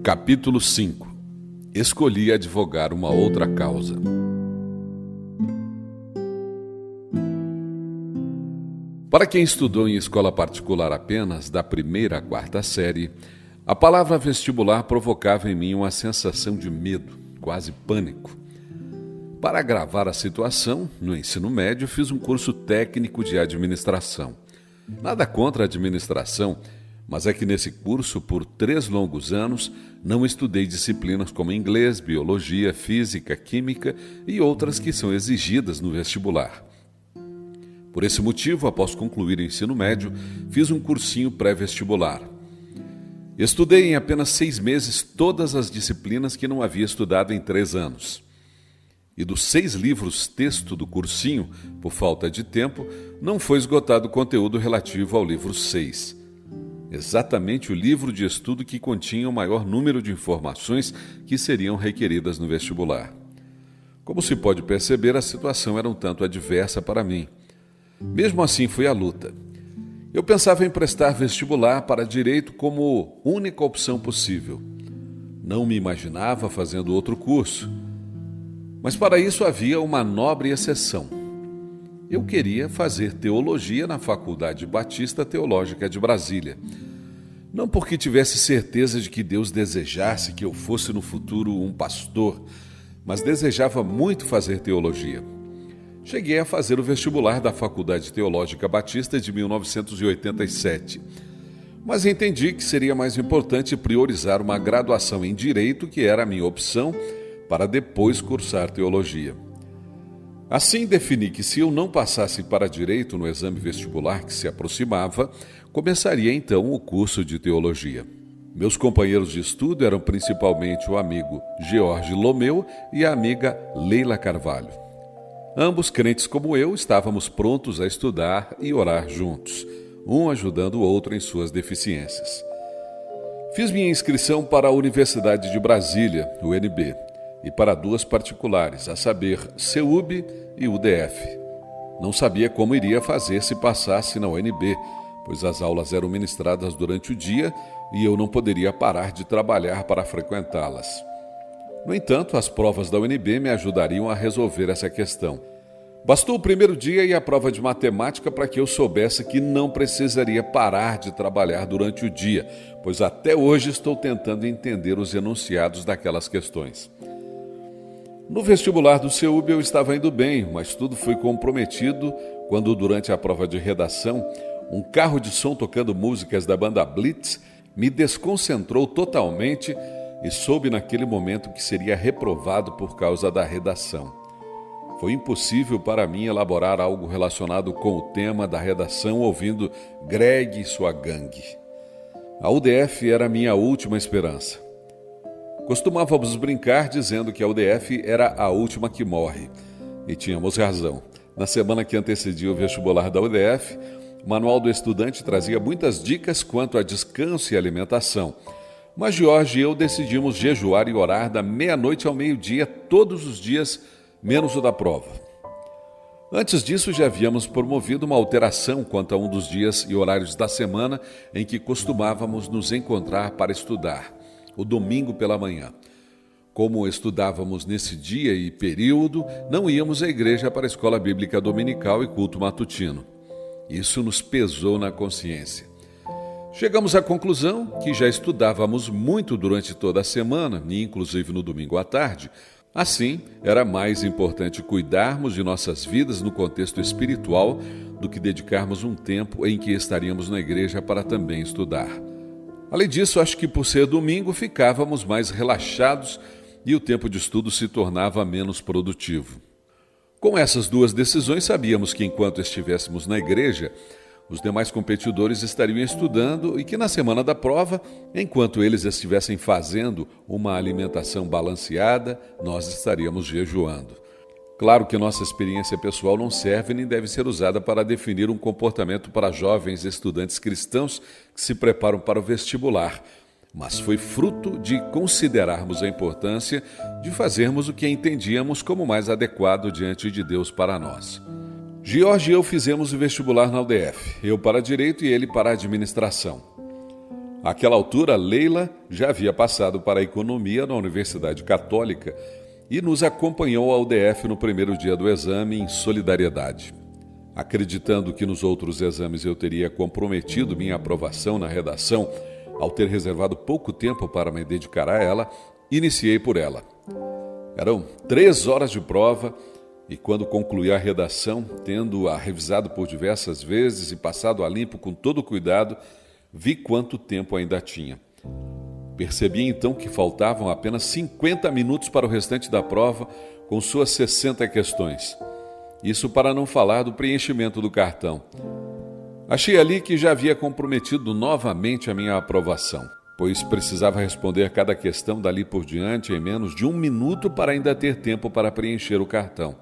Capítulo 5. Escolhi advogar uma outra causa. Para quem estudou em escola particular apenas, da primeira à quarta série, a palavra vestibular provocava em mim uma sensação de medo, quase pânico. Para agravar a situação, no ensino médio fiz um curso técnico de administração. Nada contra a administração, mas é que nesse curso, por 3 longos anos, não estudei disciplinas como inglês, biologia, física, química e outras que são exigidas no vestibular. Por esse motivo, após concluir o ensino médio, fiz um cursinho pré-vestibular. Estudei em apenas 6 meses todas as disciplinas que não havia estudado em 3 anos. E dos 6 livros texto do cursinho, por falta de tempo, não foi esgotado o conteúdo relativo ao livro 6. Exatamente o livro de estudo que continha o maior número de informações que seriam requeridas no vestibular. Como se pode perceber, a situação era um tanto adversa para mim. Mesmo assim, fui à luta. Eu pensava em prestar vestibular para direito como única opção possível. Não me imaginava fazendo outro curso. Mas para isso havia uma nobre exceção. Eu queria fazer teologia na Faculdade Batista Teológica de Brasília. Não porque tivesse certeza de que Deus desejasse que eu fosse no futuro um pastor, mas desejava muito fazer teologia. Cheguei a fazer o vestibular da Faculdade Teológica Batista de 1987, mas entendi que seria mais importante priorizar uma graduação em Direito, que era a minha opção, para depois cursar teologia. Assim, defini que se eu não passasse para Direito no exame vestibular que se aproximava, começaria então o curso de teologia. Meus companheiros de estudo eram principalmente o amigo George Lomeu e a amiga Leila Carvalho. Ambos, crentes como eu, estávamos prontos a estudar e orar juntos, um ajudando o outro em suas deficiências. Fiz minha inscrição para a Universidade de Brasília, UNB, e para 2 particulares, a saber, CEUB e UDF. Não sabia como iria fazer se passasse na UNB, pois as aulas eram ministradas durante o dia e eu não poderia parar de trabalhar para frequentá-las. No entanto, as provas da UNB me ajudariam a resolver essa questão. Bastou o primeiro dia e a prova de matemática para que eu soubesse que não precisaria parar de trabalhar durante o dia, pois até hoje estou tentando entender os enunciados daquelas questões. No vestibular do CEUB eu estava indo bem, mas tudo foi comprometido quando, durante a prova de redação, um carro de som tocando músicas da banda Blitz me desconcentrou totalmente e soube naquele momento que seria reprovado por causa da redação. Foi impossível para mim elaborar algo relacionado com o tema da redação ouvindo Greg e sua gangue. A UDF era a minha última esperança. Costumávamos brincar dizendo que a UDF era a última que morre. E tínhamos razão. Na semana que antecedia o vestibular da UDF, o Manual do Estudante trazia muitas dicas quanto a descanso e alimentação. Mas Jorge e eu decidimos jejuar e orar da meia-noite ao meio-dia todos os dias, menos o da prova. Antes disso, já havíamos promovido uma alteração quanto a um dos dias e horários da semana em que costumávamos nos encontrar para estudar, o domingo pela manhã. Como estudávamos nesse dia e período, não íamos à igreja para a escola bíblica dominical e culto matutino. Isso nos pesou na consciência. Chegamos à conclusão que já estudávamos muito durante toda a semana, e inclusive no domingo à tarde. Assim, era mais importante cuidarmos de nossas vidas no contexto espiritual do que dedicarmos um tempo em que estaríamos na igreja para também estudar. Além disso, acho que por ser domingo ficávamos mais relaxados e o tempo de estudo se tornava menos produtivo. Com essas 2 decisões, sabíamos que enquanto estivéssemos na igreja, os demais competidores estariam estudando e que na semana da prova, enquanto eles estivessem fazendo uma alimentação balanceada, nós estaríamos jejuando. Claro que nossa experiência pessoal não serve nem deve ser usada para definir um comportamento para jovens estudantes cristãos que se preparam para o vestibular, mas foi fruto de considerarmos a importância de fazermos o que entendíamos como mais adequado diante de Deus para nós. Jorge e eu fizemos o vestibular na UDF, eu para Direito e ele para Administração. Àquela altura, Leila já havia passado para a Economia na Universidade Católica e nos acompanhou à UDF no primeiro dia do exame em solidariedade. Acreditando que nos outros exames eu teria comprometido minha aprovação na redação, ao ter reservado pouco tempo para me dedicar a ela, iniciei por ela. Eram 3 horas de prova e quando concluí a redação, tendo-a revisado por diversas vezes e passado a limpo com todo cuidado, vi quanto tempo ainda tinha. Percebi então que faltavam apenas 50 minutos para o restante da prova, com suas 60 questões. Isso para não falar do preenchimento do cartão. Achei ali que já havia comprometido novamente a minha aprovação, pois precisava responder cada questão dali por diante em menos de 1 minuto para ainda ter tempo para preencher o cartão.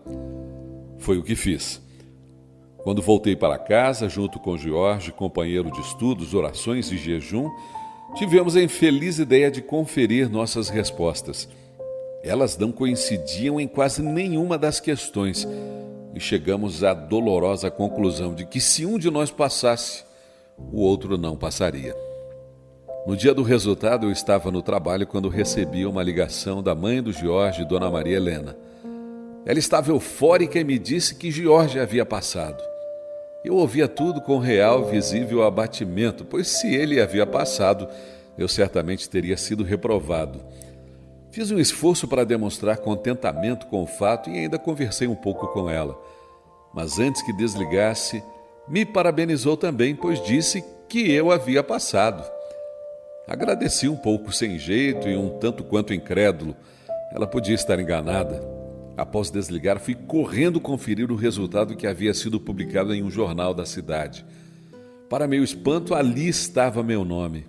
Foi o que fiz. Quando voltei para casa, junto com Jorge, companheiro de estudos, orações e jejum, tivemos a infeliz ideia de conferir nossas respostas. Elas não coincidiam em quase nenhuma das questões e chegamos à dolorosa conclusão de que se um de nós passasse, o outro não passaria. No dia do resultado, eu estava no trabalho quando recebi uma ligação da mãe do Jorge, Dona Maria Helena. Ela estava eufórica e me disse que Jorge havia passado. Eu ouvia tudo com real, visível abatimento, pois se ele havia passado, eu certamente teria sido reprovado. Fiz um esforço para demonstrar contentamento com o fato e ainda conversei um pouco com ela. Mas antes que desligasse, me parabenizou também, pois disse que eu havia passado. Agradeci um pouco sem jeito e um tanto quanto incrédulo. Ela podia estar enganada. Após desligar, fui correndo conferir o resultado que havia sido publicado em um jornal da cidade. Para meu espanto, ali estava meu nome.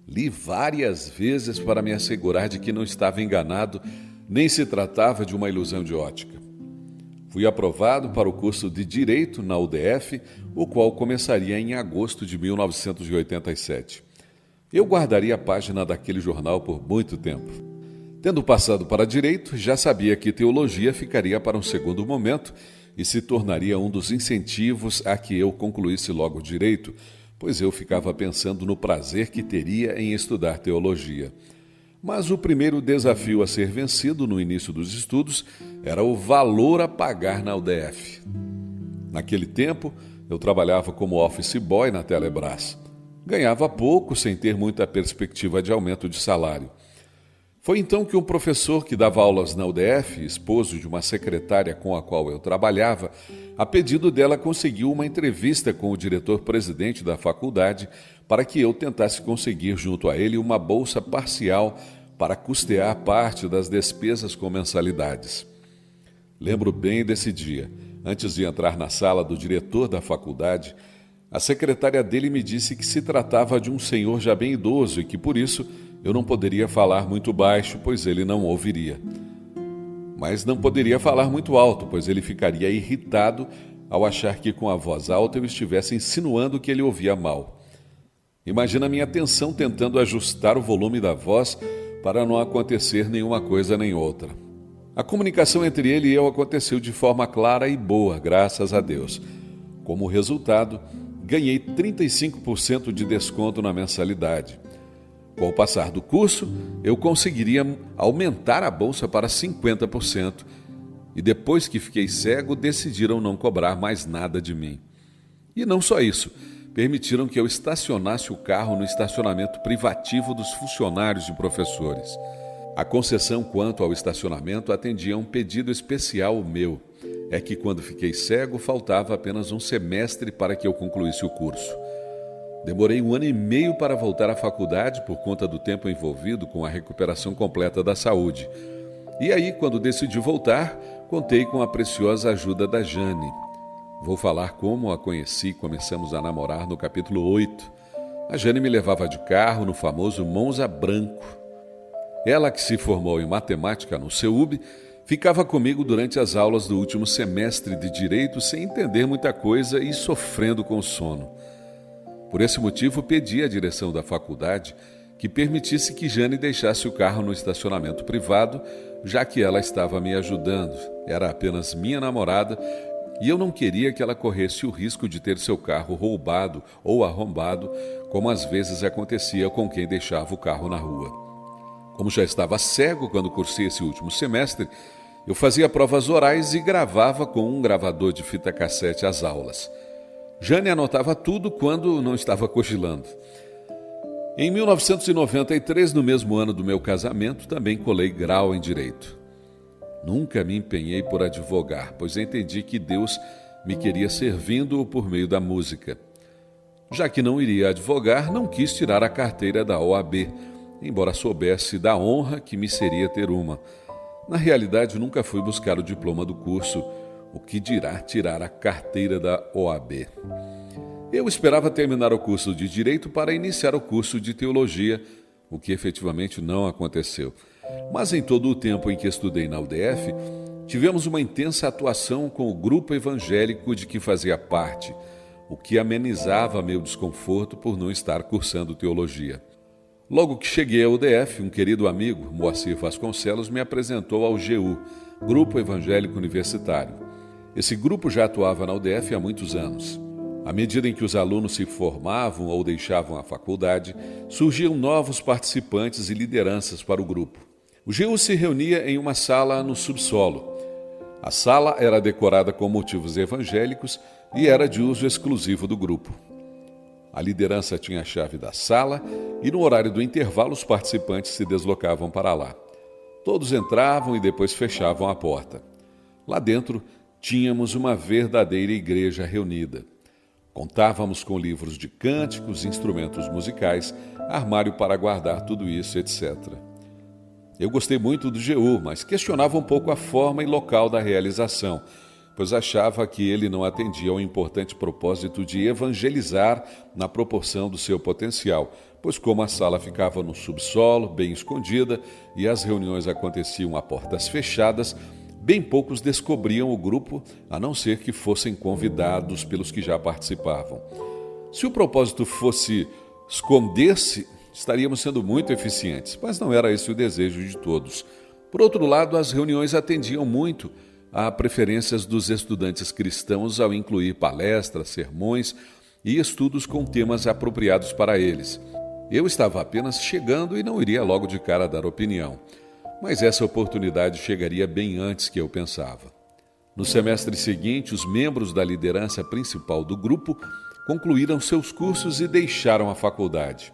Li várias vezes para me assegurar de que não estava enganado, nem se tratava de uma ilusão de ótica. Fui aprovado para o curso de Direito na UDF, o qual começaria em agosto de 1987. Eu guardaria a página daquele jornal por muito tempo. Tendo passado para Direito, já sabia que Teologia ficaria para um segundo momento e se tornaria um dos incentivos a que eu concluísse logo Direito, pois eu ficava pensando no prazer que teria em estudar Teologia. Mas o primeiro desafio a ser vencido no início dos estudos era o valor a pagar na UDF. Naquele tempo, eu trabalhava como office boy na Telebrás. Ganhava pouco, sem ter muita perspectiva de aumento de salário. Foi então que um professor que dava aulas na UDF, esposo de uma secretária com a qual eu trabalhava, a pedido dela conseguiu uma entrevista com o diretor-presidente da faculdade para que eu tentasse conseguir junto a ele uma bolsa parcial para custear parte das despesas com mensalidades. Lembro bem desse dia. Antes de entrar na sala do diretor da faculdade, a secretária dele me disse que se tratava de um senhor já bem idoso e que, por isso, eu não poderia falar muito baixo, pois ele não ouviria. Mas não poderia falar muito alto, pois ele ficaria irritado ao achar que com a voz alta eu estivesse insinuando que ele ouvia mal. Imagina a minha tensão tentando ajustar o volume da voz para não acontecer nenhuma coisa nem outra. A comunicação entre ele e eu aconteceu de forma clara e boa, graças a Deus. Como resultado, ganhei 35% de desconto na mensalidade. Com o passar do curso, eu conseguiria aumentar a bolsa para 50%. E depois que fiquei cego, decidiram não cobrar mais nada de mim. E não só isso, permitiram que eu estacionasse o carro no estacionamento privativo dos funcionários e professores. A concessão quanto ao estacionamento atendia a um pedido especial meu. É que quando fiquei cego, faltava apenas um semestre para que eu concluísse o curso. Demorei 1 ano e meio para voltar à faculdade por conta do tempo envolvido com a recuperação completa da saúde. E aí, quando decidi voltar, contei com a preciosa ajuda da Jane. Vou falar como a conheci e começamos a namorar no capítulo 8. A Jane me levava de carro no famoso Monza Branco. Ela, que se formou em matemática no CEUB, ficava comigo durante as aulas do último semestre de Direito sem entender muita coisa e sofrendo com sono. Por esse motivo, pedi à direção da faculdade que permitisse que Jane deixasse o carro no estacionamento privado, já que ela estava me ajudando. Era apenas minha namorada e eu não queria que ela corresse o risco de ter seu carro roubado ou arrombado, como às vezes acontecia com quem deixava o carro na rua. Como já estava cego quando cursei esse último semestre, eu fazia provas orais e gravava com um gravador de fita cassete as aulas. Jane anotava tudo quando não estava cochilando. Em 1993, no mesmo ano do meu casamento, também colei grau em Direito. Nunca me empenhei por advogar, pois entendi que Deus me queria servindo por meio da música. Já que não iria advogar, não quis tirar a carteira da OAB, embora soubesse da honra que me seria ter uma. Na realidade, nunca fui buscar o diploma do curso, o que dirá tirar a carteira da OAB. Eu esperava terminar o curso de Direito para iniciar o curso de Teologia, o que efetivamente não aconteceu. Mas em todo o tempo em que estudei na UDF, tivemos uma intensa atuação com o grupo evangélico de que fazia parte, o que amenizava meu desconforto por não estar cursando teologia. Logo que cheguei à UDF, um querido amigo, Moacir Vasconcelos, me apresentou ao GU, Grupo Evangélico Universitário. Esse grupo já atuava na UDF há muitos anos. À medida em que os alunos se formavam ou deixavam a faculdade, surgiam novos participantes e lideranças para o grupo. O GU se reunia em uma sala no subsolo. A sala era decorada com motivos evangélicos e era de uso exclusivo do grupo. A liderança tinha a chave da sala e no horário do intervalo os participantes se deslocavam para lá. Todos entravam e depois fechavam a porta. Lá dentro tínhamos uma verdadeira igreja reunida. Contávamos com livros de cânticos, instrumentos musicais, armário para guardar tudo isso, etc. Eu gostei muito do GU, mas questionava um pouco a forma e local da realização, pois achava que ele não atendia ao importante propósito de evangelizar na proporção do seu potencial, pois como a sala ficava no subsolo, bem escondida, e as reuniões aconteciam a portas fechadas, bem poucos descobriam o grupo, a não ser que fossem convidados pelos que já participavam. Se o propósito fosse esconder-se, estaríamos sendo muito eficientes, mas não era esse o desejo de todos. Por outro lado, as reuniões atendiam muito a preferências dos estudantes cristãos ao incluir palestras, sermões e estudos com temas apropriados para eles. Eu estava apenas chegando e não iria logo de cara dar opinião, mas essa oportunidade chegaria bem antes que eu pensava. No semestre seguinte, os membros da liderança principal do grupo concluíram seus cursos e deixaram a faculdade.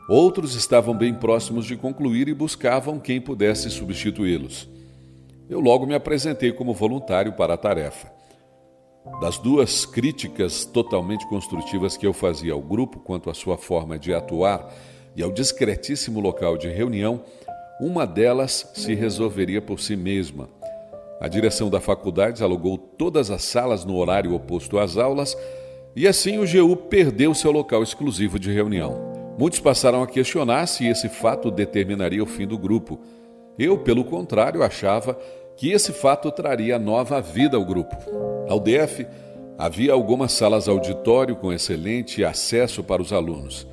Outros estavam bem próximos de concluir e buscavam quem pudesse substituí-los. Eu logo me apresentei como voluntário para a tarefa. Das duas críticas totalmente construtivas que eu fazia ao grupo quanto à sua forma de atuar e ao discretíssimo local de reunião, uma delas se resolveria por si mesma. A direção da faculdade alugou todas as salas no horário oposto às aulas e assim o GU perdeu seu local exclusivo de reunião. Muitos passaram a questionar se esse fato determinaria o fim do grupo. Eu, pelo contrário, achava que esse fato traria nova vida ao grupo. Na UDF, havia algumas salas auditório com excelente acesso para os alunos.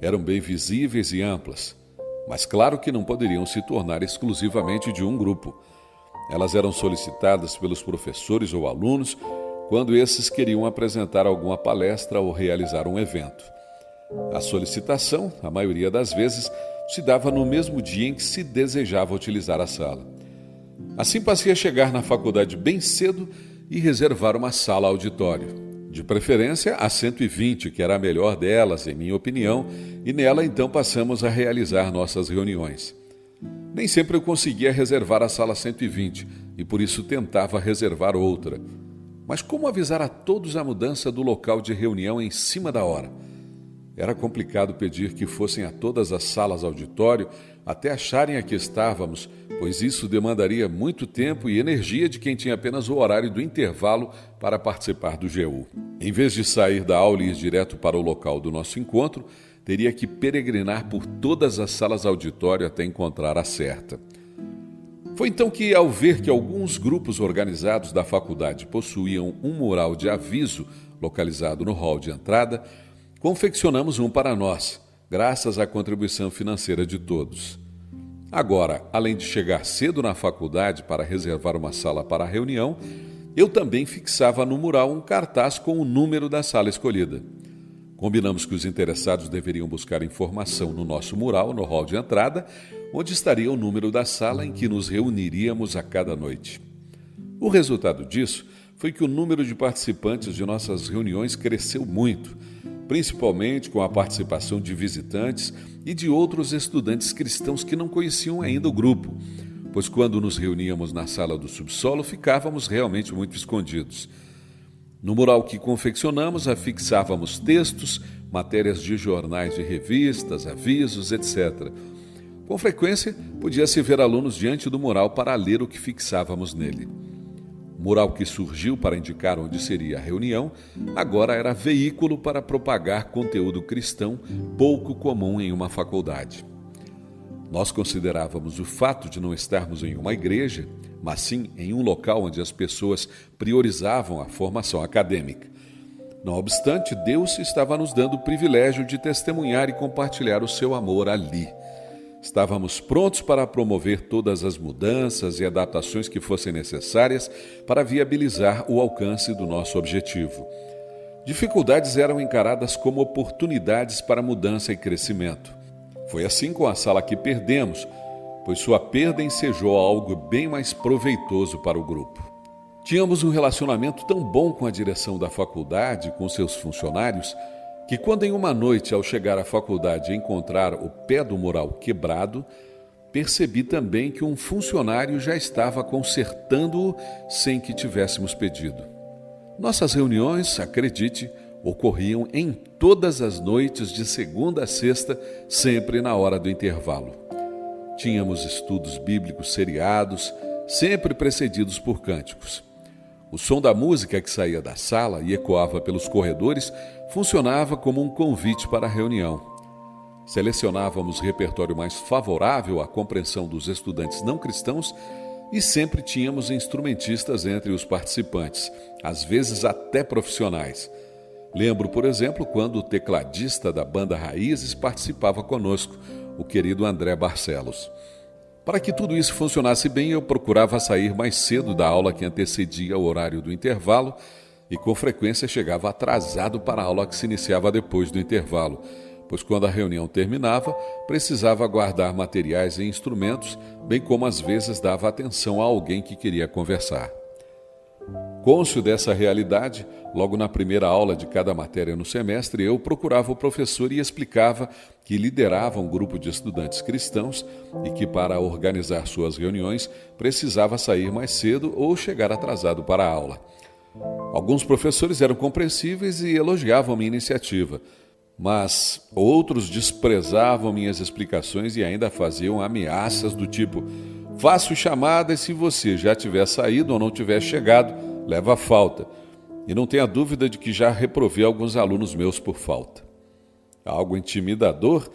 Eram bem visíveis e amplas, mas claro que não poderiam se tornar exclusivamente de um grupo. Elas eram solicitadas pelos professores ou alunos quando esses queriam apresentar alguma palestra ou realizar um evento. A solicitação, a maioria das vezes, se dava no mesmo dia em que se desejava utilizar a sala. Assim passei a chegar na faculdade bem cedo e reservar uma sala auditório, de preferência a 120, que era a melhor delas, em minha opinião, e nela então passamos a realizar nossas reuniões. Nem sempre eu conseguia reservar a sala 120 e por isso tentava reservar outra. Mas como avisar a todos a mudança do local de reunião em cima da hora? Era complicado pedir que fossem a todas as salas auditório até acharem a que estávamos, pois isso demandaria muito tempo e energia de quem tinha apenas o horário do intervalo para participar do GU. Em vez de sair da aula e ir direto para o local do nosso encontro, teria que peregrinar por todas as salas auditório até encontrar a certa. Foi então que, ao ver que alguns grupos organizados da faculdade possuíam um mural de aviso localizado no hall de entrada, confeccionamos um para nós, graças à contribuição financeira de todos. Agora, além de chegar cedo na faculdade para reservar uma sala para a reunião, eu também fixava no mural um cartaz com o número da sala escolhida. Combinamos que os interessados deveriam buscar informação no nosso mural, no hall de entrada, onde estaria o número da sala em que nos reuniríamos a cada noite. O resultado disso foi que o número de participantes de nossas reuniões cresceu muito, principalmente com a participação de visitantes e de outros estudantes cristãos que não conheciam ainda o grupo, pois quando nos reuníamos na sala do subsolo ficávamos realmente muito escondidos. No mural que confeccionamos, afixávamos textos, matérias de jornais e revistas, avisos, etc. Com frequência, podia-se ver alunos diante do mural para ler o que fixávamos nele. O mural que surgiu para indicar onde seria a reunião, agora era veículo para propagar conteúdo cristão pouco comum em uma faculdade. Nós considerávamos o fato de não estarmos em uma igreja, mas sim em um local onde as pessoas priorizavam a formação acadêmica. Não obstante, Deus estava nos dando o privilégio de testemunhar e compartilhar o seu amor ali. Estávamos prontos para promover todas as mudanças e adaptações que fossem necessárias para viabilizar o alcance do nosso objetivo. Dificuldades eram encaradas como oportunidades para mudança e crescimento. Foi assim com a sala que perdemos, pois sua perda ensejou algo bem mais proveitoso para o grupo. Tínhamos um relacionamento tão bom com a direção da faculdade e com seus funcionários, que quando em uma noite, ao chegar à faculdade, encontrar o pé do mural quebrado, percebi também que um funcionário já estava consertando-o sem que tivéssemos pedido. Nossas reuniões, acredite, ocorriam em todas as noites de segunda a sexta, sempre na hora do intervalo. Tínhamos estudos bíblicos seriados, sempre precedidos por cânticos. O som da música que saía da sala e ecoava pelos corredores funcionava como um convite para a reunião. Selecionávamos o repertório mais favorável à compreensão dos estudantes não cristãos e sempre tínhamos instrumentistas entre os participantes, às vezes até profissionais. Lembro, por exemplo, quando o tecladista da banda Raízes participava conosco, o querido André Barcelos. Para que tudo isso funcionasse bem, eu procurava sair mais cedo da aula que antecedia o horário do intervalo e com frequência chegava atrasado para a aula que se iniciava depois do intervalo, pois quando a reunião terminava, precisava guardar materiais e instrumentos, bem como às vezes dava atenção a alguém que queria conversar. Cônscio dessa realidade, logo na primeira aula de cada matéria no semestre, eu procurava o professor e explicava que liderava um grupo de estudantes cristãos e que, para organizar suas reuniões, precisava sair mais cedo ou chegar atrasado para a aula. Alguns professores eram compreensíveis e elogiavam minha iniciativa, mas outros desprezavam minhas explicações e ainda faziam ameaças do tipo: faço chamada e se você já tiver saído ou não tiver chegado, leva a falta. E não tenha dúvida de que já reprovei alguns alunos meus por falta. Algo intimidador,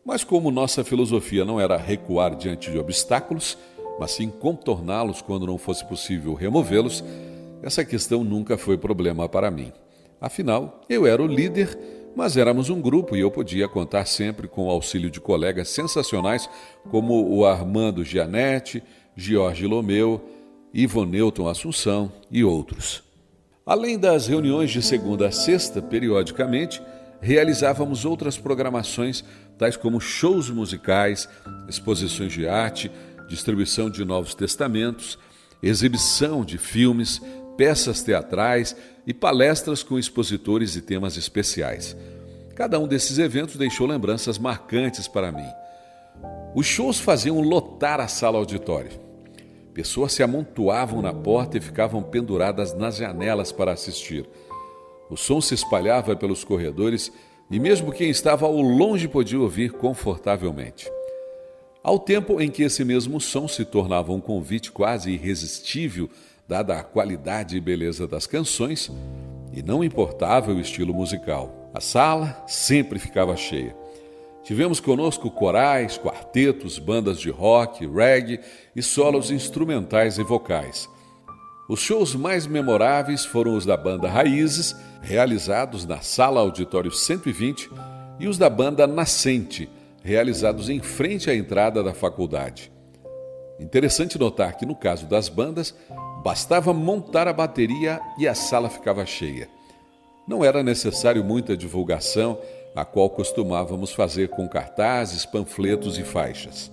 mas como nossa filosofia não era recuar diante de obstáculos, mas sim contorná-los quando não fosse possível removê-los, essa questão nunca foi problema para mim. Afinal, eu era o líder, mas éramos um grupo e eu podia contar sempre com o auxílio de colegas sensacionais como o Armando Gianetti, Jorge Lomeu, Ivo Newton Assunção e outros. Além das reuniões de segunda a sexta, periodicamente, realizávamos outras programações, tais como shows musicais, exposições de arte, distribuição de Novos Testamentos, exibição de filmes, peças teatrais e palestras com expositores e temas especiais. Cada um desses eventos deixou lembranças marcantes para mim. Os shows faziam lotar a sala auditório. Pessoas se amontoavam na porta e ficavam penduradas nas janelas para assistir. O som se espalhava pelos corredores e mesmo quem estava ao longe podia ouvir confortavelmente. Ao tempo em que esse mesmo som se tornava um convite quase irresistível, dada a qualidade e beleza das canções, e não importava o estilo musical, a sala sempre ficava cheia. Tivemos conosco corais, quartetos, bandas de rock, reggae e solos instrumentais e vocais. Os shows mais memoráveis foram os da banda Raízes, realizados na Sala Auditório 120, e os da banda Nascente, realizados em frente à entrada da faculdade. Interessante notar que, no caso das bandas, bastava montar a bateria e a sala ficava cheia. Não era necessário muita divulgação, a qual costumávamos fazer com cartazes, panfletos e faixas.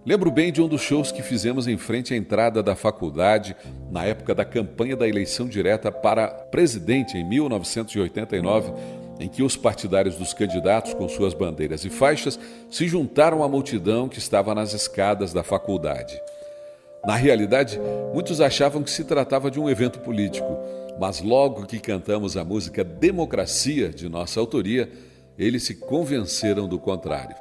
Lembro bem de um dos shows que fizemos em frente à entrada da faculdade, na época da campanha da eleição direta para presidente em 1989, em que os partidários dos candidatos, com suas bandeiras e faixas, se juntaram à multidão que estava nas escadas da faculdade. Na realidade, muitos achavam que se tratava de um evento político, mas logo que cantamos a música Democracia, de nossa autoria, eles se convenceram do contrário.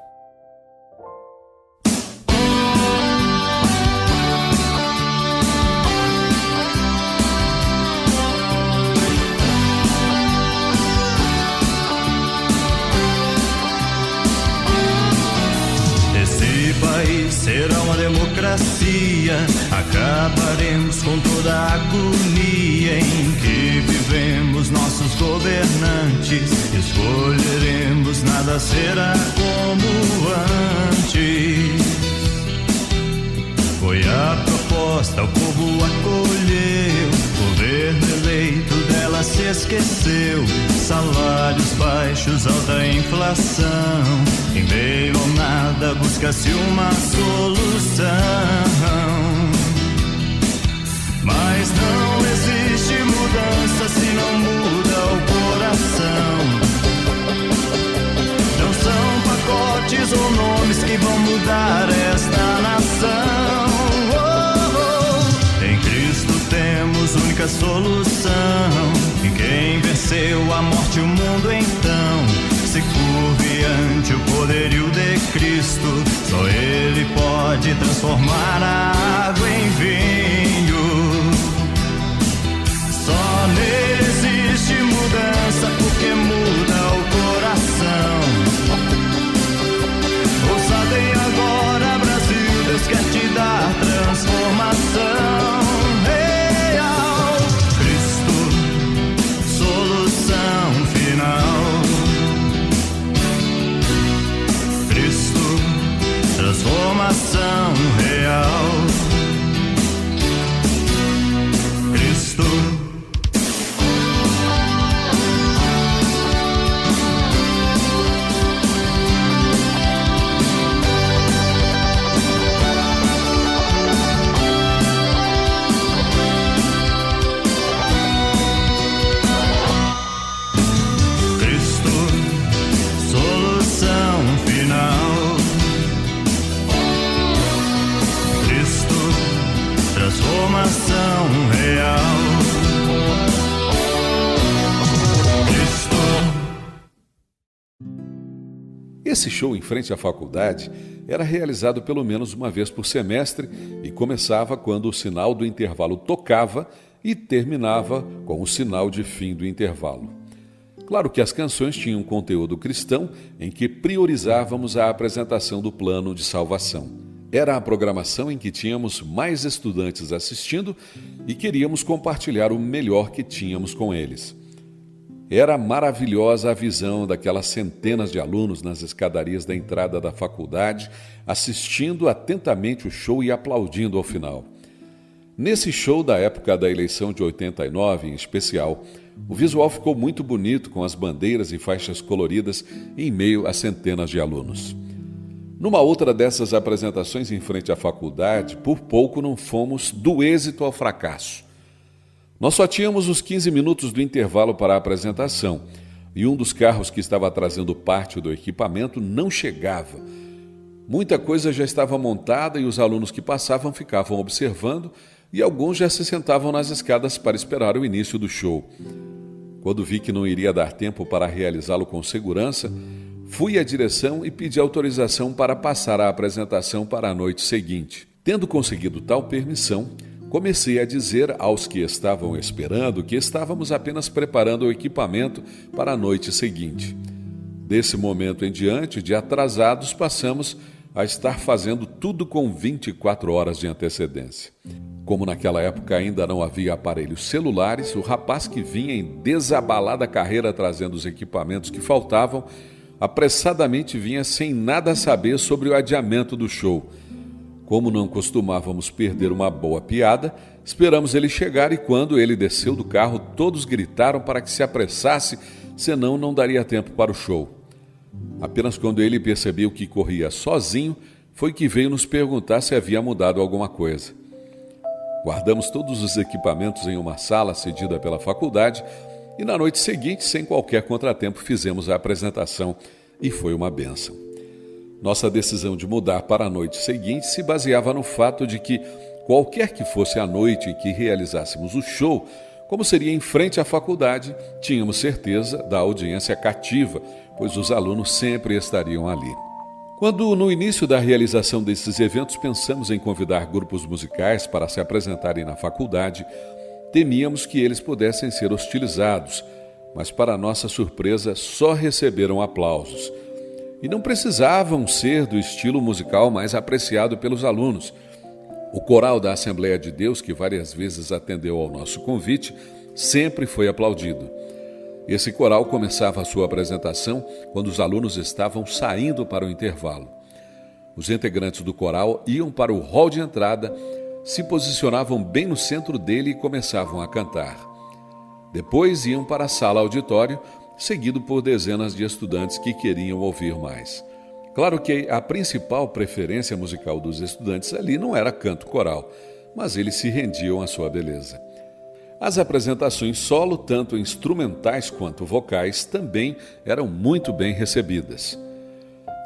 Será uma democracia, acabaremos com toda a agonia em que vivemos nossos governantes, escolheremos, nada será como antes. Foi a proposta, o povo acolheu, governo eleito dela se esqueceu, salários baixos, alta inflação, em meio ao nada busca-se uma solução. Mas não existe mudança se não muda o coração. Não são pacotes ou nomes que vão mudar esta nação. Em Cristo temos única solução. E quem venceu a morte e o mundo então se curve ante o poderio de Cristo. Só Ele pode transformar a água em vinho. Só nele existe mudança porque muda o coração. Ouça bem agora, Brasil, Deus quer te dar transformação. Real, Cristo, solução final. Cristo, transformação real. Cristo. Transformação real. Cristo. Esse show em frente à faculdade era realizado pelo menos uma vez por semestre e começava quando o sinal do intervalo tocava e terminava com o sinal de fim do intervalo. Claro que as canções tinham um conteúdo cristão em que priorizávamos a apresentação do plano de salvação. Era a programação em que tínhamos mais estudantes assistindo e queríamos compartilhar o melhor que tínhamos com eles. Era maravilhosa a visão daquelas centenas de alunos nas escadarias da entrada da faculdade, assistindo atentamente o show e aplaudindo ao final. Nesse show da época da eleição de 89, em especial, o visual ficou muito bonito com as bandeiras e faixas coloridas em meio a centenas de alunos. Numa outra dessas apresentações em frente à faculdade, por pouco não fomos do êxito ao fracasso. Nós só tínhamos os 15 minutos do intervalo para a apresentação e um dos carros que estava trazendo parte do equipamento não chegava. Muita coisa já estava montada e os alunos que passavam ficavam observando e alguns já se sentavam nas escadas para esperar o início do show. Quando vi que não iria dar tempo para realizá-lo com segurança, fui à direção e pedi autorização para passar a apresentação para a noite seguinte. Tendo conseguido tal permissão, comecei a dizer aos que estavam esperando que estávamos apenas preparando o equipamento para a noite seguinte. Desse momento em diante, de atrasados, passamos a estar fazendo tudo com 24 horas de antecedência. Como naquela época ainda não havia aparelhos celulares, o rapaz que vinha em desabalada carreira trazendo os equipamentos que faltavam, apressadamente vinha sem nada saber sobre o adiamento do show. Como não costumávamos perder uma boa piada, esperamos ele chegar e quando ele desceu do carro, todos gritaram para que se apressasse, senão não daria tempo para o show. Apenas quando ele percebeu que corria sozinho, foi que veio nos perguntar se havia mudado alguma coisa. Guardamos todos os equipamentos em uma sala cedida pela faculdade e na noite seguinte, sem qualquer contratempo, fizemos a apresentação e foi uma bênção. Nossa decisão de mudar para a noite seguinte se baseava no fato de que, qualquer que fosse a noite em que realizássemos o show, como seria em frente à faculdade, tínhamos certeza da audiência cativa, pois os alunos sempre estariam ali. Quando, no início da realização desses eventos, pensamos em convidar grupos musicais para se apresentarem na faculdade, temíamos que eles pudessem ser hostilizados, mas, para nossa surpresa, só receberam aplausos. E não precisavam ser do estilo musical mais apreciado pelos alunos. O coral da Assembleia de Deus, que várias vezes atendeu ao nosso convite, sempre foi aplaudido. Esse coral começava a sua apresentação quando os alunos estavam saindo para o intervalo. Os integrantes do coral iam para o hall de entrada, se posicionavam bem no centro dele e começavam a cantar. Depois iam para a sala auditório, seguido por dezenas de estudantes que queriam ouvir mais. Claro que a principal preferência musical dos estudantes ali não era canto coral, mas eles se rendiam à sua beleza. As apresentações solo, tanto instrumentais quanto vocais, também eram muito bem recebidas.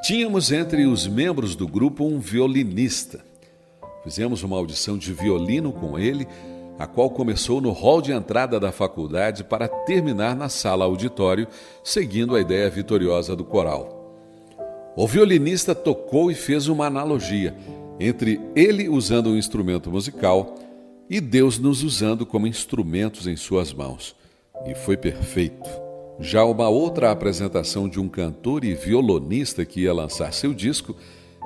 Tínhamos entre os membros do grupo um violinista. Fizemos uma audição de violino com ele, a qual começou no hall de entrada da faculdade para terminar na sala auditório, seguindo a ideia vitoriosa do coral. O violinista tocou e fez uma analogia entre ele usando um instrumento musical e Deus nos usando como instrumentos em suas mãos. E foi perfeito. Já uma outra apresentação de um cantor e violonista que ia lançar seu disco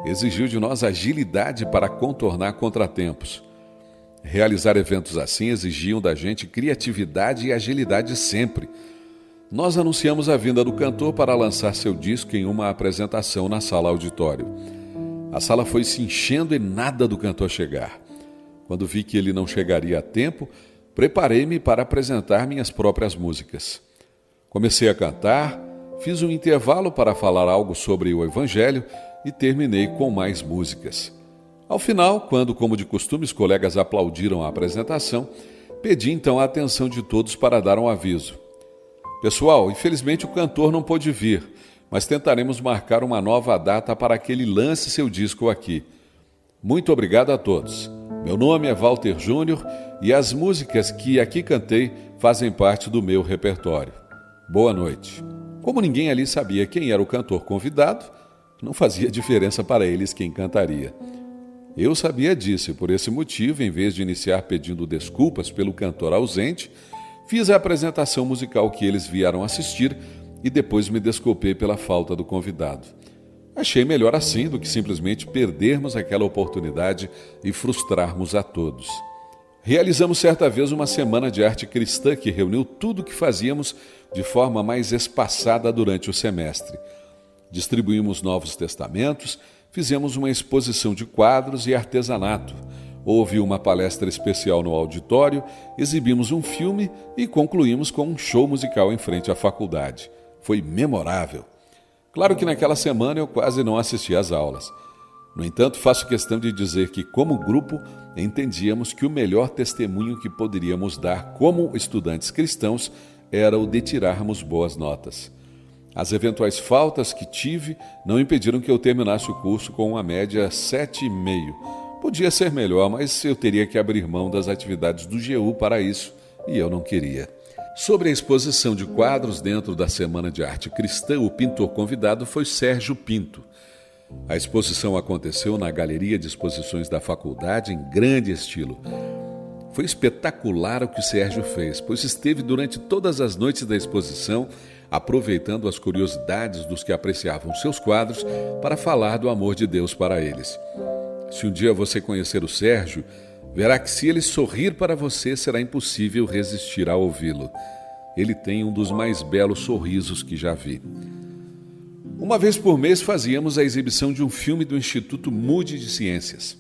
exigiu de nós agilidade para contornar contratempos. Realizar eventos assim exigiam da gente criatividade e agilidade sempre. Nós anunciamos a vinda do cantor para lançar seu disco em uma apresentação na sala auditório. A sala foi se enchendo e nada do cantor chegar. Quando vi que ele não chegaria a tempo, preparei-me para apresentar minhas próprias músicas. Comecei a cantar, fiz um intervalo para falar algo sobre o Evangelho e terminei com mais músicas. Ao final, quando, como de costume, os colegas aplaudiram a apresentação, pedi então a atenção de todos para dar um aviso. Pessoal, infelizmente o cantor não pôde vir, mas tentaremos marcar uma nova data para que ele lance seu disco aqui. Muito obrigado a todos. Meu nome é Walter Júnior e as músicas que aqui cantei fazem parte do meu repertório. Boa noite. Como ninguém ali sabia quem era o cantor convidado, não fazia diferença para eles quem cantaria. Eu sabia disso e, por esse motivo, em vez de iniciar pedindo desculpas pelo cantor ausente, fiz a apresentação musical que eles vieram assistir e depois me desculpei pela falta do convidado. Achei melhor assim do que simplesmente perdermos aquela oportunidade e frustrarmos a todos. Realizamos certa vez uma semana de arte cristã que reuniu tudo o que fazíamos de forma mais espaçada durante o semestre. Distribuímos Novos Testamentos, fizemos uma exposição de quadros e artesanato, houve uma palestra especial no auditório, exibimos um filme e concluímos com um show musical em frente à faculdade. Foi memorável. Claro que naquela semana eu quase não assisti às aulas. No entanto, faço questão de dizer que, como grupo, entendíamos que o melhor testemunho que poderíamos dar como estudantes cristãos era o de tirarmos boas notas. As eventuais faltas que tive não impediram que eu terminasse o curso com uma média 7,5. Podia ser melhor, mas eu teria que abrir mão das atividades do GU para isso, e eu não queria. Sobre a exposição de quadros dentro da Semana de Arte Cristã, o pintor convidado foi Sérgio Pinto. A exposição aconteceu na Galeria de Exposições da Faculdade em grande estilo. Foi espetacular o que o Sérgio fez, pois esteve durante todas as noites da exposição, aproveitando as curiosidades dos que apreciavam seus quadros para falar do amor de Deus para eles. Se um dia você conhecer o Sérgio, verá que se ele sorrir para você, será impossível resistir a ouvi-lo. Ele tem um dos mais belos sorrisos que já vi. Uma vez por mês fazíamos a exibição de um filme do Instituto Moody de Ciências.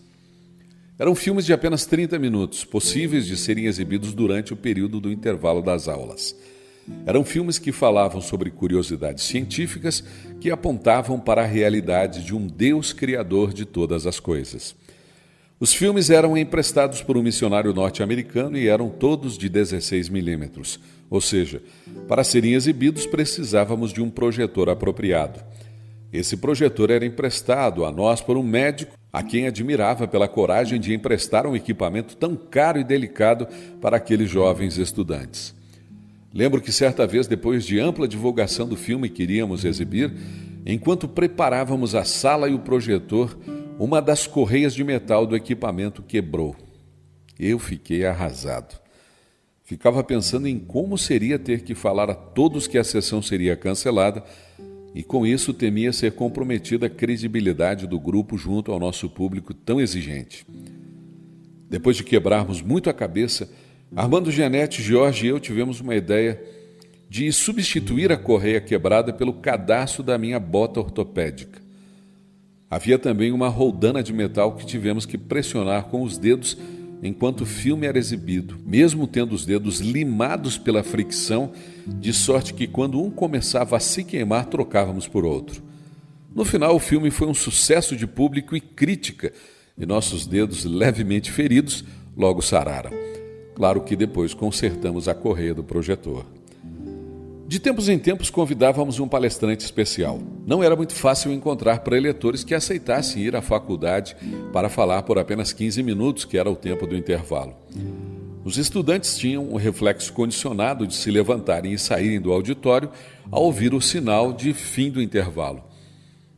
Eram filmes de apenas 30 minutos, possíveis de serem exibidos durante o período do intervalo das aulas. Eram filmes que falavam sobre curiosidades científicas que apontavam para a realidade de um Deus criador de todas as coisas. Os filmes eram emprestados por um missionário norte-americano e eram todos de 16 milímetros, ou seja, para serem exibidos precisávamos de um projetor apropriado. Esse projetor era emprestado a nós por um médico a quem admirava pela coragem de emprestar um equipamento tão caro e delicado para aqueles jovens estudantes. Lembro que certa vez, depois de ampla divulgação do filme que iríamos exibir, enquanto preparávamos a sala e o projetor, uma das correias de metal do equipamento quebrou. Eu fiquei arrasado. Ficava pensando em como seria ter que falar a todos que a sessão seria cancelada e com isso temia ser comprometida a credibilidade do grupo junto ao nosso público tão exigente. Depois de quebrarmos muito a cabeça, Armando Gianetti, Jorge e eu tivemos uma ideia de substituir a correia quebrada pelo cadastro da minha bota ortopédica. Havia também uma roldana de metal que tivemos que pressionar com os dedos enquanto o filme era exibido, mesmo tendo os dedos limados pela fricção, de sorte que quando um começava a se queimar, trocávamos por outro. No final, o filme foi um sucesso de público e crítica, e nossos dedos levemente feridos logo sararam. Claro que depois consertamos a correia do projetor. De tempos em tempos convidávamos um palestrante especial. Não era muito fácil encontrar preletores que aceitassem ir à faculdade para falar por apenas 15 minutos, que era o tempo do intervalo. Os estudantes tinham um reflexo condicionado de se levantarem e saírem do auditório ao ouvir o sinal de fim do intervalo.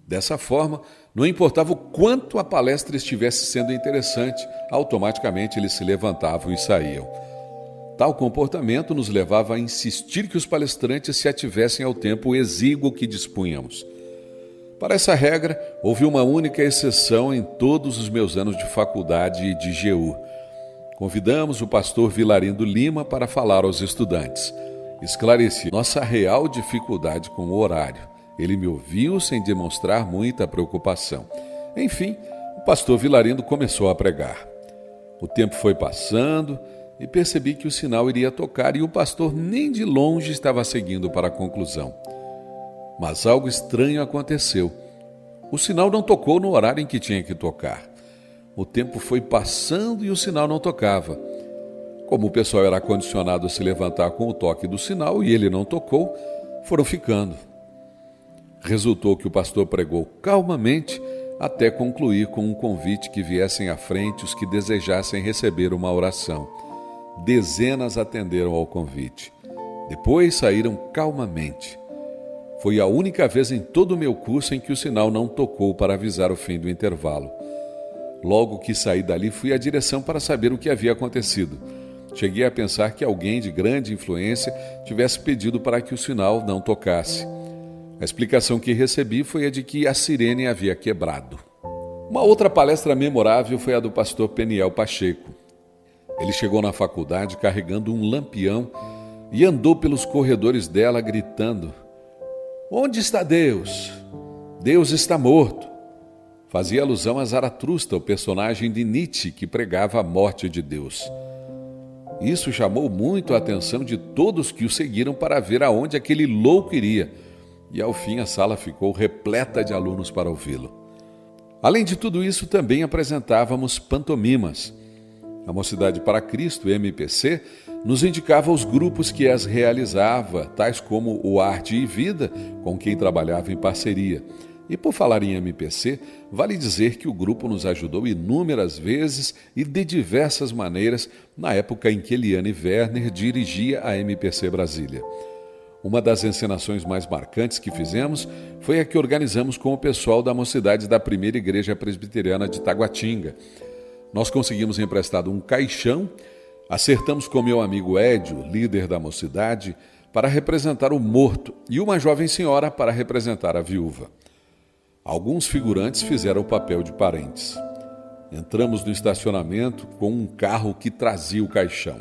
Dessa forma, não importava o quanto a palestra estivesse sendo interessante, automaticamente eles se levantavam e saíam. Tal comportamento nos levava a insistir que os palestrantes se ativessem ao tempo exíguo que dispunhamos. Para essa regra, houve uma única exceção em todos os meus anos de faculdade e de GU. Convidamos o pastor Vilarindo Lima para falar aos estudantes. Esclareci nossa real dificuldade com o horário. Ele me ouviu sem demonstrar muita preocupação. Enfim, o pastor Vilarindo começou a pregar. O tempo foi passando e percebi que o sinal iria tocar e o pastor nem de longe estava seguindo para a conclusão. Mas algo estranho aconteceu. O sinal não tocou no horário em que tinha que tocar. O tempo foi passando e o sinal não tocava. Como o pessoal era condicionado a se levantar com o toque do sinal e ele não tocou, foram ficando. Resultou que o pastor pregou calmamente até concluir com um convite que viessem à frente os que desejassem receber uma oração. Dezenas atenderam ao convite. Depois saíram calmamente. Foi a única vez em todo o meu curso em que o sinal não tocou para avisar o fim do intervalo. Logo que saí dali, fui à direção para saber o que havia acontecido. Cheguei a pensar que alguém de grande influência tivesse pedido para que o sinal não tocasse. A explicação que recebi foi a de que a sirene havia quebrado. Uma outra palestra memorável foi a do pastor Peniel Pacheco. Ele chegou na faculdade carregando um lampião e andou pelos corredores dela gritando: "Onde está Deus? Deus está morto." Fazia alusão a Zaratustra, o personagem de Nietzsche que pregava a morte de Deus. Isso chamou muito a atenção de todos que o seguiram para ver aonde aquele louco iria, e ao fim a sala ficou repleta de alunos para ouvi-lo. Além de tudo isso, também apresentávamos pantomimas. A Mocidade para Cristo, MPC, nos indicava os grupos que as realizava, tais como o Arte e Vida, com quem trabalhava em parceria. E por falar em MPC, vale dizer que o grupo nos ajudou inúmeras vezes e de diversas maneiras na época em que Eliane Werner dirigia a MPC Brasília. Uma das encenações mais marcantes que fizemos foi a que organizamos com o pessoal da Mocidade da Primeira Igreja Presbiteriana de Taguatinga. Nós conseguimos emprestado um caixão, acertamos com meu amigo Édio, líder da Mocidade, para representar o morto e uma jovem senhora para representar a viúva. Alguns figurantes fizeram o papel de parentes. Entramos no estacionamento com um carro que trazia o caixão.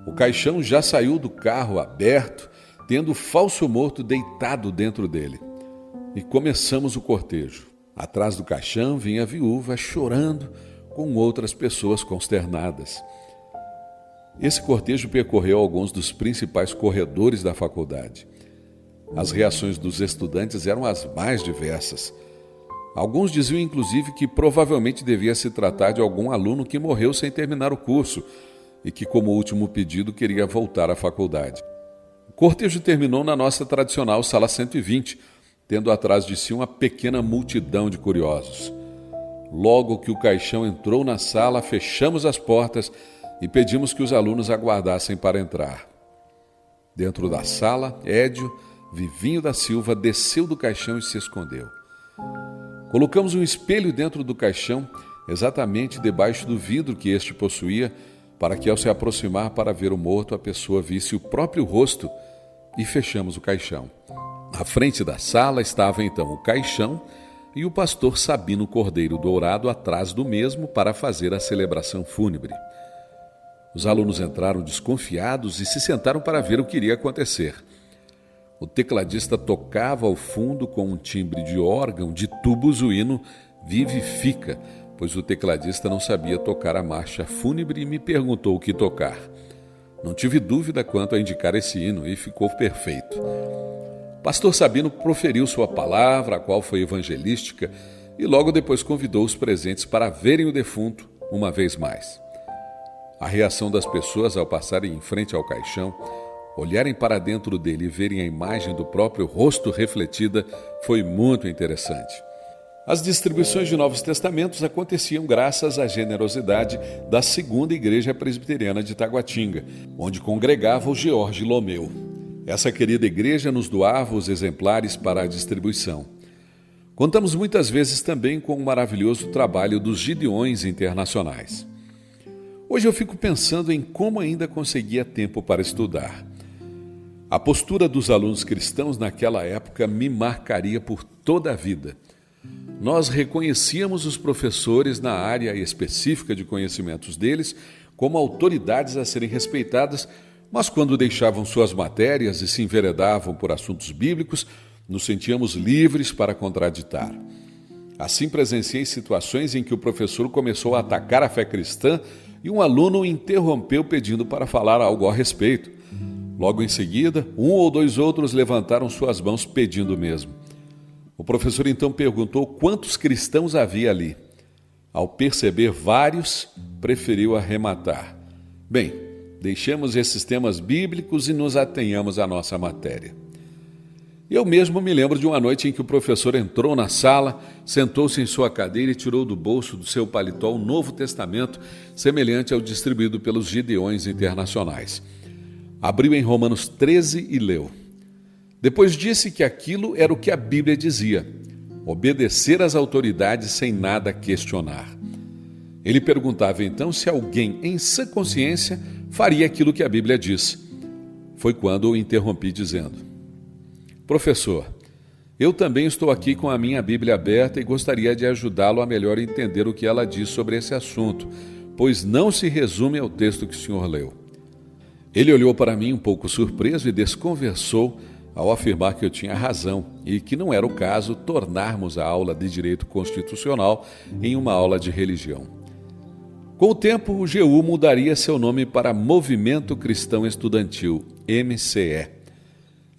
O caixão já saiu do carro aberto, tendo o falso morto deitado dentro dele. E começamos o cortejo. Atrás do caixão vinha a viúva chorando, com outras pessoas consternadas. Esse cortejo percorreu alguns dos principais corredores da faculdade. As reações dos estudantes eram as mais diversas. Alguns diziam, inclusive, que provavelmente devia se tratar de algum aluno que morreu sem terminar o curso e que, como último pedido, queria voltar à faculdade. O cortejo terminou na nossa tradicional sala 120, tendo atrás de si uma pequena multidão de curiosos. Logo que o caixão entrou na sala, fechamos as portas e pedimos que os alunos aguardassem para entrar. Dentro da sala, Édio, Vivinho da Silva, desceu do caixão e se escondeu. Colocamos um espelho dentro do caixão, exatamente debaixo do vidro que este possuía, para que ao se aproximar para ver o morto, a pessoa visse o próprio rosto, e fechamos o caixão. À frente da sala estava então o caixão e o pastor Sabino Cordeiro Dourado atrás do mesmo para fazer a celebração fúnebre. Os alunos entraram desconfiados e se sentaram para ver o que iria acontecer. O tecladista tocava ao fundo com um timbre de órgão de tubos o hino Vivifica, pois o tecladista não sabia tocar a marcha fúnebre e me perguntou o que tocar. Não tive dúvida quanto a indicar esse hino e ficou perfeito. Pastor Sabino proferiu sua palavra, a qual foi evangelística, e logo depois convidou os presentes para verem o defunto uma vez mais. A reação das pessoas ao passarem em frente ao caixão, olharem para dentro dele e verem a imagem do próprio rosto refletida foi muito interessante. As distribuições de Novos Testamentos aconteciam graças à generosidade da Segunda Igreja Presbiteriana de Taguatinga, onde congregava o George Lomeu. Essa querida igreja nos doava os exemplares para a distribuição. Contamos muitas vezes também com o maravilhoso trabalho dos Gideões Internacionais. Hoje eu fico pensando em como ainda conseguia tempo para estudar. A postura dos alunos cristãos naquela época me marcaria por toda a vida. Nós reconhecíamos os professores na área específica de conhecimentos deles como autoridades a serem respeitadas, mas quando deixavam suas matérias e se enveredavam por assuntos bíblicos, nos sentíamos livres para contraditar. Assim presenciei situações em que o professor começou a atacar a fé cristã e um aluno o interrompeu pedindo para falar algo a respeito. Logo em seguida, um ou dois outros levantaram suas mãos pedindo o mesmo. O professor então perguntou quantos cristãos havia ali. Ao perceber vários, preferiu arrematar. Bem, deixemos esses temas bíblicos e nos atenhamos à nossa matéria. Eu mesmo me lembro de uma noite em que o professor entrou na sala, sentou-se em sua cadeira e tirou do bolso do seu paletó um Novo Testamento, semelhante ao distribuído pelos Gideões Internacionais. Abriu em Romanos 13 e leu. Depois disse que aquilo era o que a Bíblia dizia: obedecer às autoridades sem nada questionar. Ele perguntava então se alguém em sã consciência faria aquilo que a Bíblia diz. Foi quando o interrompi dizendo: professor, eu também estou aqui com a minha Bíblia aberta e gostaria de ajudá-lo a melhor entender o que ela diz sobre esse assunto, pois não se resume ao texto que o senhor leu. Ele olhou para mim um pouco surpreso e desconversou ao afirmar que eu tinha razão e que não era o caso tornarmos a aula de Direito Constitucional em uma aula de religião. Com o tempo, o GU mudaria seu nome para Movimento Cristão Estudantil, MCE.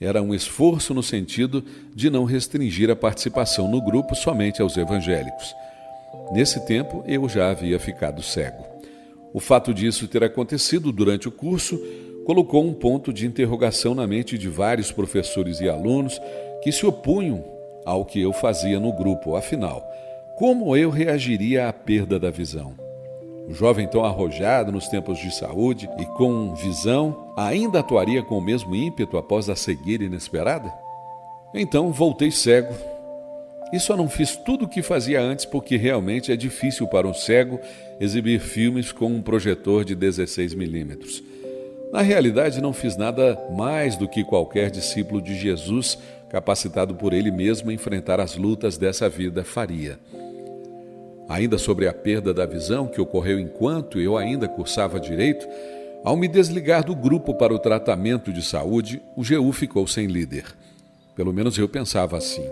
Era um esforço no sentido de não restringir a participação no grupo somente aos evangélicos. Nesse tempo, eu já havia ficado cego. O fato disso ter acontecido durante o curso colocou um ponto de interrogação na mente de vários professores e alunos que se opunham ao que eu fazia no grupo. Afinal, como eu reagiria à perda da visão? O jovem tão arrojado nos tempos de saúde e com visão ainda atuaria com o mesmo ímpeto após a cegueira inesperada? Então voltei cego. E só não fiz tudo o que fazia antes porque realmente é difícil para um cego exibir filmes com um projetor de 16mm. Na realidade, não fiz nada mais do que qualquer discípulo de Jesus, capacitado por ele mesmo a enfrentar as lutas dessa vida, faria. Ainda sobre a perda da visão, que ocorreu enquanto eu ainda cursava Direito, ao me desligar do grupo para o tratamento de saúde, o GU ficou sem líder. Pelo menos eu pensava assim.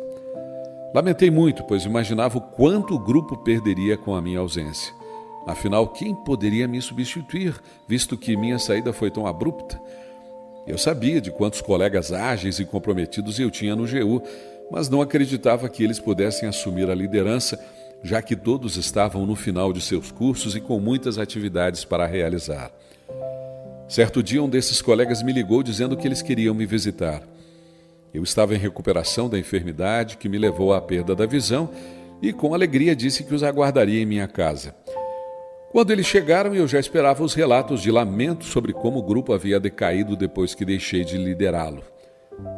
Lamentei muito, pois imaginava o quanto o grupo perderia com a minha ausência. Afinal, quem poderia me substituir, visto que minha saída foi tão abrupta? Eu sabia de quantos colegas ágeis e comprometidos eu tinha no GU, mas não acreditava que eles pudessem assumir a liderança, já que todos estavam no final de seus cursos e com muitas atividades para realizar. Certo dia, um desses colegas me ligou dizendo que eles queriam me visitar. Eu estava em recuperação da enfermidade que me levou à perda da visão e, com alegria, disse que os aguardaria em minha casa. Quando eles chegaram, eu já esperava os relatos de lamento sobre como o grupo havia decaído depois que deixei de liderá-lo.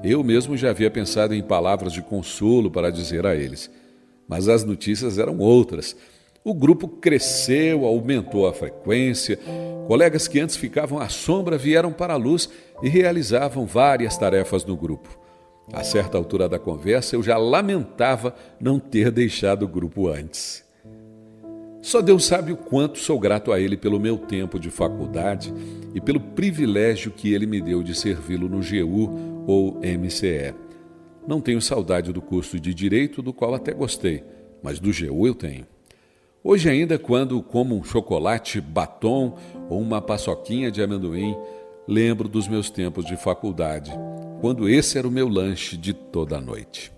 Eu mesmo já havia pensado em palavras de consolo para dizer a eles, mas as notícias eram outras. O grupo cresceu, aumentou a frequência, colegas que antes ficavam à sombra vieram para a luz e realizavam várias tarefas no grupo. A certa altura da conversa, eu já lamentava não ter deixado o grupo antes. Só Deus sabe o quanto sou grato a Ele pelo meu tempo de faculdade e pelo privilégio que Ele me deu de servi-lo no GU ou MCE. Não tenho saudade do curso de Direito, do qual até gostei, mas do GU eu tenho. Hoje ainda, quando como um chocolate, batom ou uma paçoquinha de amendoim, lembro dos meus tempos de faculdade, quando esse era o meu lanche de toda a noite.